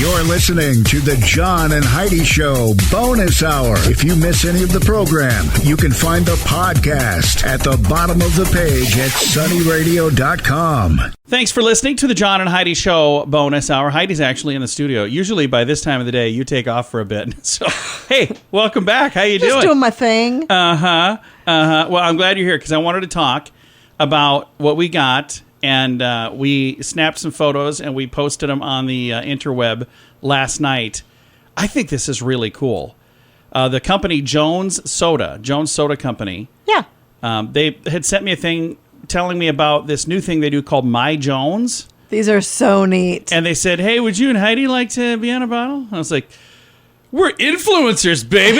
You're listening to the John and Heidi Show Bonus Hour. If you miss any of the program, you can find the podcast at the bottom of the page at sunnyradio.com. Thanks for listening to the John and Heidi Show Bonus Hour. Heidi's actually in the studio. Usually by this time of the day, you take off for a bit. So, hey, welcome back. How you doing? Just doing my thing. Well, I'm glad you're here because I wanted to talk about what we got. And we snapped some photos and we posted them on the interweb last night. I think this is really cool. The company Jones Soda Company. Yeah. They had sent me a thing telling me about this new thing they do called My Jones. These are so neat. And they said, hey, would you and Heidi like to be on a bottle? I was like, we're influencers, baby.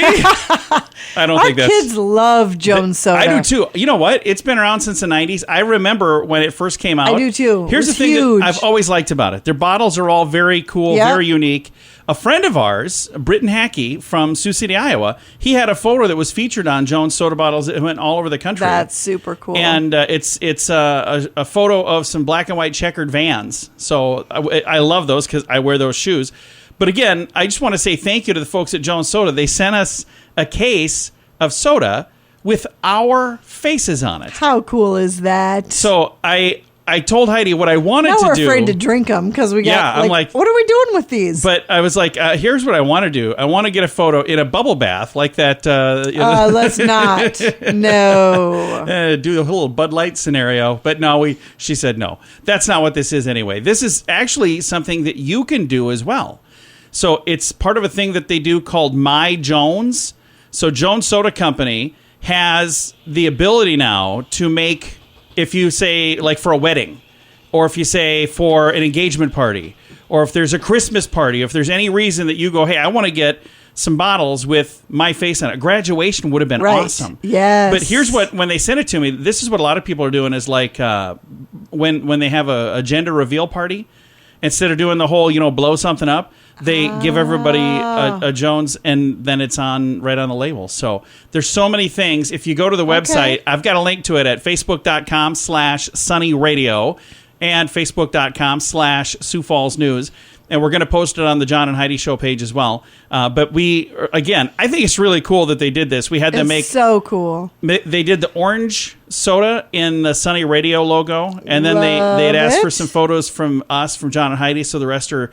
I don't think that's... Our kids love Jones Soda. I do, too. You know what? It's been around since the 90s. I remember when it first came out. I do, too. Here's the thing that I've always liked about it. Their bottles are all very cool, very unique. A friend of ours, Britton Hackey from Sioux City, Iowa, he had a photo that was featured on Jones Soda bottles that went all over the country. That's super cool. And it's a photo of some black and white checkered Vans. So I love those because I wear those shoes. But again, I just want to say thank you to the folks at Jones Soda. They sent us a case of soda with our faces on it. How cool is that? So I told Heidi what I wanted to do. Now we're afraid to drink them because we got, I'm like, what are we doing with these? But I was like, here's what I want to do. I want to get a photo in a bubble bath like that. Let's not. No. Do the whole Bud Light scenario. But no, she said no. That's not what this is anyway. This is actually something that you can do as well. So it's part of a thing that they do called My Jones. So Jones Soda Company has the ability now to make, if you say like for a wedding, or if you say for an engagement party, or if there's a Christmas party, if there's any reason that you go, hey, I want to get some bottles with my face on it. Graduation would have been awesome. Yes. But here's what, when they sent it to me, this is what a lot of people are doing is like when they have a gender reveal party, instead of doing the whole, blow something up, they give everybody a Jones, and then it's right on the label. So there's so many things. If you go to the website, I've got a link to it at facebook.com/sunnyradio and facebook.com/Sioux Falls News. And we're going to post it on the John and Heidi Show page as well. But I think it's really cool that they did this. We had them make... so cool. They did the orange soda in the Sunny Radio logo. And then they had asked for some photos from us, from John and Heidi. So the rest are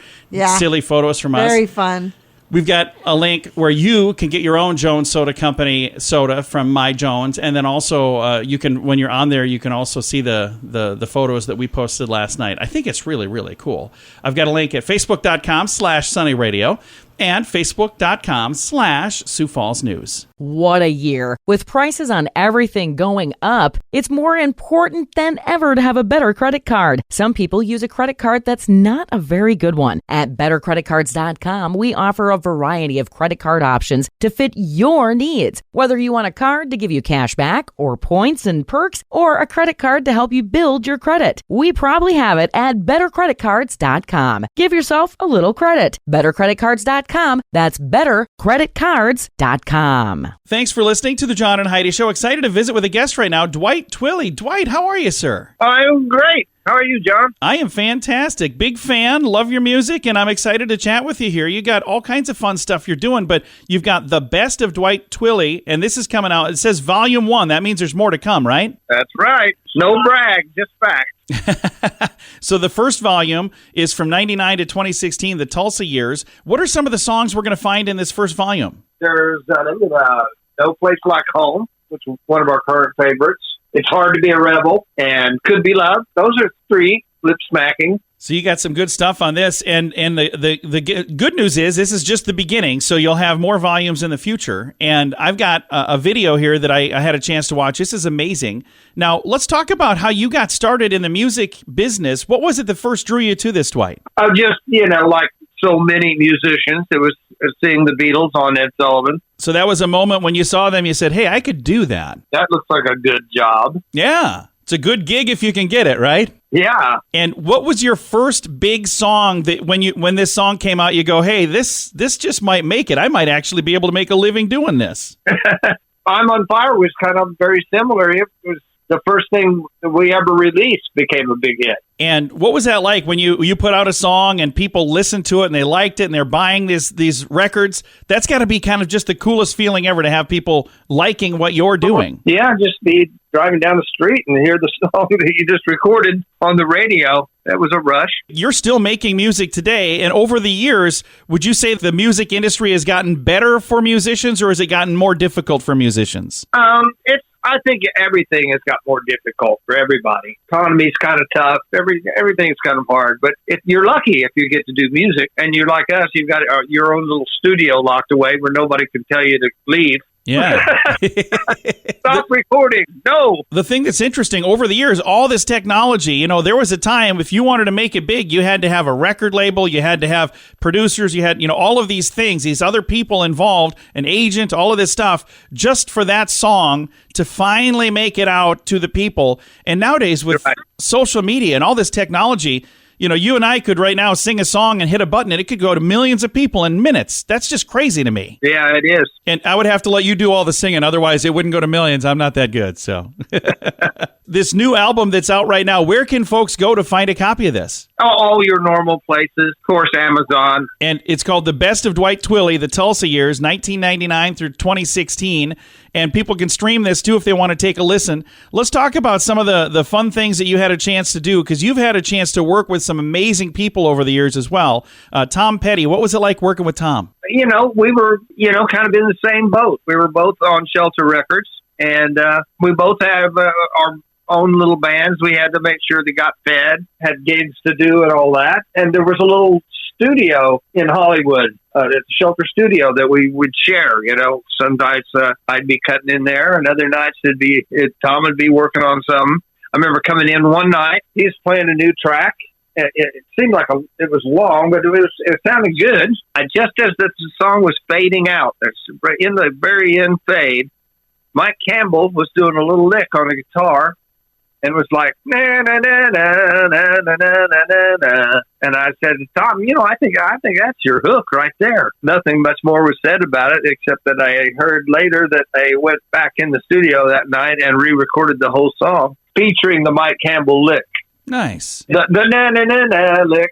silly photos from us. Very fun. We've got a link where you can get your own Jones Soda Company soda from My Jones, and then also you can, when you're on there, you can also see the photos that we posted last night. I think it's really, really cool. I've got a link at facebook.com/sunnyradio and facebook.com/Sioux Falls News. What a year. With prices on everything going up, it's more important than ever to have a better credit card. Some people use a credit card that's not a very good one. At bettercreditcards.com, we offer a variety of credit card options to fit your needs. Whether you want a card to give you cash back or points and perks, or a credit card to help you build your credit, we probably have it at bettercreditcards.com. Give yourself a little credit. bettercreditcards.com. That's bettercreditcards.com. Thanks for listening to the John and Heidi Show. Excited to visit with a guest right now, Dwight Twilley. Dwight, how are you, sir? I'm great. How are you, John? I am fantastic. Big fan. Love your music, and I'm excited to chat with you here. You got all kinds of fun stuff you're doing, but you've got the best of Dwight Twilley, and this is coming out. It says Volume 1. That means there's more to come, right? That's right. No brag, just fact. So the first volume is from 99 to 2016, the Tulsa years. What are some of the songs we're going to find in this first volume? There's No Place Like Home, which is one of our current favorites. It's Hard to Be a Rebel, and Could Be Love. Those are three lip-smacking. So you got some good stuff on this, and the good news is this is just the beginning, so you'll have more volumes in the future. And I've got a video here that I had a chance to watch. This is amazing. Now, let's talk about how you got started in the music business. What was it that first drew you to this, Dwight? Just, like so many musicians, it was seeing the Beatles on Ed Sullivan. So that was a moment when you saw them, you said, hey, I could do that. That looks like a good job. Yeah. It's a good gig if you can get it, right? Yeah. And what was your first big song that when this song came out, you go, hey, this just might make it. I might actually be able to make a living doing this. I'm on Fire was kind of very similar. It was the first thing we ever released became a big hit. And what was that like when you put out a song and people listened to it and they liked it and they're buying these records? That's got to be kind of just the coolest feeling ever to have people liking what you're doing. Yeah, just be driving down the street and hear the song that you just recorded on the radio. That was a rush. You're still making music today, and over the years, would you say the music industry has gotten better for musicians, or has it gotten more difficult for musicians? I think everything has got more difficult for everybody. Economy's kind of tough. Everything's kind of hard. But if you're lucky, if you get to do music, and you're like us, you've got your own little studio locked away where nobody can tell you to leave. Yeah. Stop recording. No. The thing that's interesting, over the years, all this technology, there was a time if you wanted to make it big, you had to have a record label, you had to have producers, you had, all of these things, these other people involved, an agent, all of this stuff, just for that song to finally make it out to the people. And nowadays with social media and all this technology, you and I could right now sing a song and hit a button and it could go to millions of people in minutes. That's just crazy to me. Yeah, it is. And I would have to let you do all the singing. Otherwise, it wouldn't go to millions. I'm not that good. So this new album that's out right now, where can folks go to find a copy of this? All your normal places. Of course, Amazon. And it's called The Best of Dwight Twilley, The Tulsa Years, 1999 through 2016. And people can stream this, too, if they want to take a listen. Let's talk about some of the fun things that you had a chance to do, because you've had a chance to work with some amazing people over the years as well. Tom Petty, what was it like working with Tom? We were, kind of in the same boat. We were both on Shelter Records, and we both have our own little bands. We had to make sure they got fed, had gigs to do and all that. And there was a little studio in Hollywood, at the Shelter Studio, that we would share. Some nights I'd be cutting in there, and other nights Tom would be working on something. I remember coming in one night, he was playing a new track. It seemed like it was long, but it sounded good. Just as the song was fading out, in the very end fade, Mike Campbell was doing a little lick on the guitar, and was like, na na na na na na na na na. And I said to Tom, I think that's your hook right there. Nothing much more was said about it, except that I heard later that they went back in the studio that night and re-recorded the whole song featuring the Mike Campbell lick. Nice. The na na na na lick.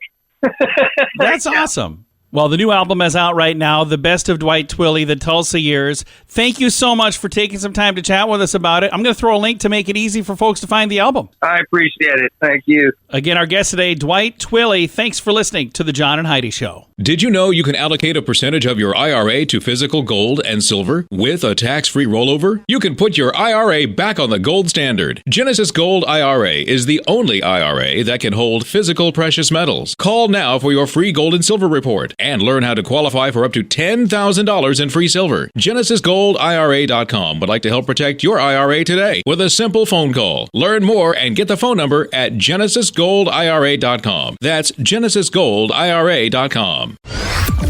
That's awesome. Well, the new album is out right now, The Best of Dwight Twilley, The Tulsa Years. Thank you so much for taking some time to chat with us about it. I'm going to throw a link to make it easy for folks to find the album. I appreciate it. Thank you. Again, our guest today, Dwight Twilley. Thanks for listening to The John and Heidi Show. Did you know you can allocate a percentage of your IRA to physical gold and silver with a tax-free rollover? You can put your IRA back on the gold standard. Genesis Gold IRA is the only IRA that can hold physical precious metals. Call now for your free gold and silver report and learn how to qualify for up to $10,000 in free silver. GenesisGoldIRA.com would like to help protect your IRA today with a simple phone call. Learn more and get the phone number at GenesisGoldIRA.com. That's GenesisGoldIRA.com.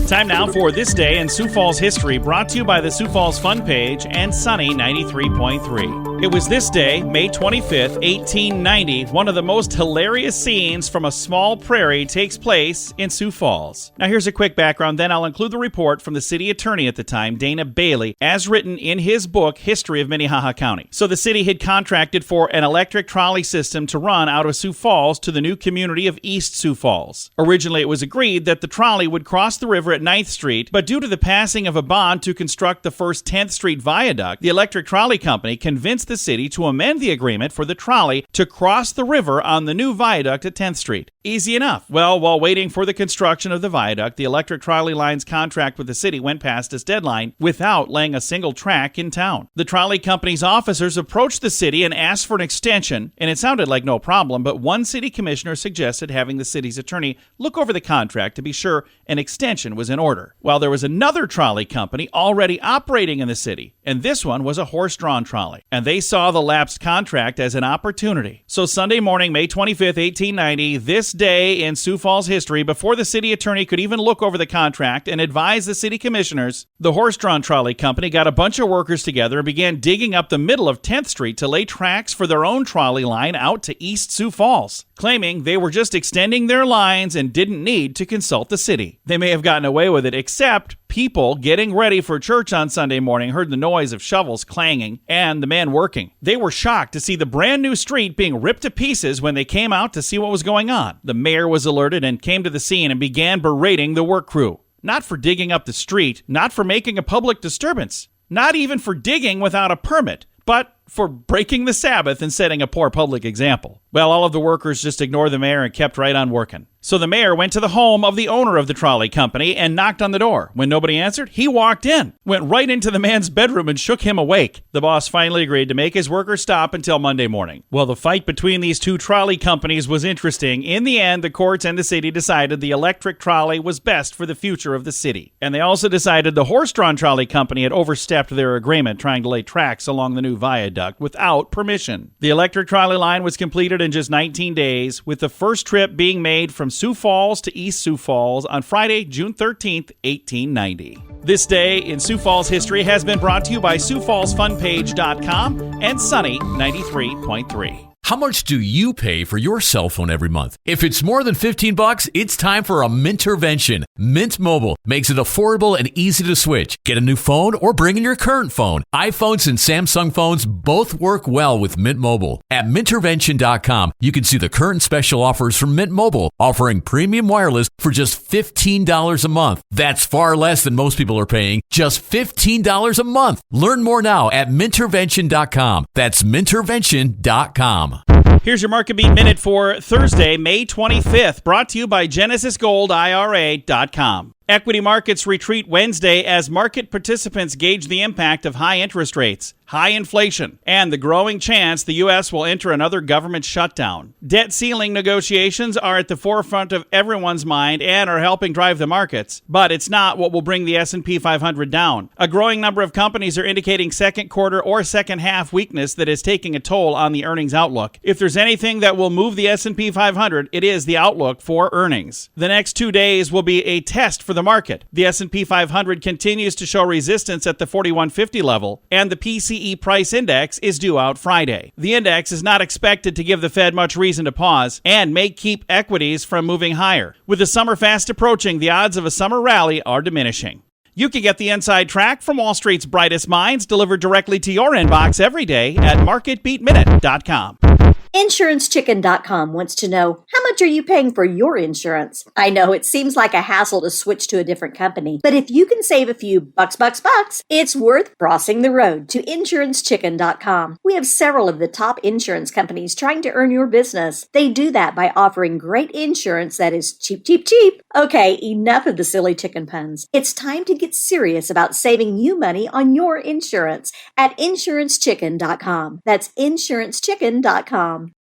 Time now for This Day in Sioux Falls History, brought to you by the Sioux Falls Fun Page and Sunny 93.3. It was this day, May 25th, 1890, one of the most hilarious scenes from a small prairie takes place in Sioux Falls. Now here's a quick background, then I'll include the report from the city attorney at the time, Dana Bailey, as written in his book, History of Minnehaha County. So the city had contracted for an electric trolley system to run out of Sioux Falls to the new community of East Sioux Falls. Originally, it was agreed that the trolley would cross the river at 9th Street, but due to the passing of a bond to construct the first 10th Street viaduct, the electric trolley company convinced the city to amend the agreement for the trolley to cross the river on the new viaduct at 10th Street. Easy enough. Well, while waiting for the construction of the viaduct, the electric trolley line's contract with the city went past its deadline without laying a single track in town. The trolley company's officers approached the city and asked for an extension, and it sounded like no problem, but one city commissioner suggested having the city's attorney look over the contract to be sure an extension was in order. While there was another trolley company already operating in the city, and this one was a horse-drawn trolley, and they saw the lapsed contract as an opportunity. So Sunday morning, May 25th, 1890, this day in Sioux Falls history, before the city attorney could even look over the contract and advise the city commissioners, the horse-drawn trolley company got a bunch of workers together and began digging up the middle of 10th Street to lay tracks for their own trolley line out to East Sioux Falls, claiming they were just extending their lines and didn't need to consult the city. They may have gotten away away with it, except people getting ready for church on Sunday morning heard the noise of shovels clanging and the man working. They were shocked to see the brand new street being ripped to pieces when they came out to see what was going on. The mayor was alerted and came to the scene and began berating the work crew. Not for digging up the street, not for making a public disturbance, not even for digging without a permit, but for breaking the Sabbath and setting a poor public example. Well, all of the workers just ignored the mayor and kept right on working. So the mayor went to the home of the owner of the trolley company and knocked on the door. When nobody answered, he walked in, went right into the man's bedroom and shook him awake. The boss finally agreed to make his workers stop until Monday morning. Well, the fight between these two trolley companies was interesting. In the end, the courts and the city decided the electric trolley was best for the future of the city. And they also decided the horse-drawn trolley company had overstepped their agreement trying to lay tracks along the new viaduct without permission. The electric trolley line was completed in just 19 days, with the first trip being made from Sioux Falls to East Sioux Falls on Friday, June 13th, 1890. This day in Sioux Falls history has been brought to you by SiouxFallsFunPage.com and Sunny 93.3. How much do you pay for your cell phone every month? If it's more than $15, it's time for a Mintervention. Mint Mobile makes it affordable and easy to switch. Get a new phone or bring in your current phone. iPhones and Samsung phones both work well with Mint Mobile. At Mintervention.com, you can see the current special offers from Mint Mobile, offering premium wireless for just $15 a month. That's far less than most people are paying, just $15 a month. Learn more now at Mintervention.com. That's Mintervention.com. Here's your Market Beat Minute for Thursday, May 25th, brought to you by GenesisGoldIRA.com. Equity markets retreat Wednesday as market participants gauge the impact of high interest rates, high inflation, and the growing chance the U.S. will enter another government shutdown. Debt ceiling negotiations are at the forefront of everyone's mind and are helping drive the markets, but it's not what will bring the S&P 500 down. A growing number of companies are indicating second quarter or second half weakness that is taking a toll on the earnings outlook. If there's anything that will move the S&P 500, it is the outlook for earnings. The next 2 days will be a test for the market. The S&P 500 continues to show resistance at the 4150 level, and the PCE price index is due out Friday. The index is not expected to give the Fed much reason to pause and may keep equities from moving higher. With the summer fast approaching, the odds of a summer rally are diminishing. You can get the inside track from Wall Street's brightest minds delivered directly to your inbox every day at MarketBeatMinute.com. InsuranceChicken.com wants to know, how much are you paying for your insurance? I know it seems like a hassle to switch to a different company, but if you can save a few bucks, it's worth crossing the road to InsuranceChicken.com. We have several of the top insurance companies trying to earn your business. They do that by offering great insurance that is cheap. Okay, enough of the silly chicken puns. It's time to get serious about saving you money on your insurance at InsuranceChicken.com. That's InsuranceChicken.com.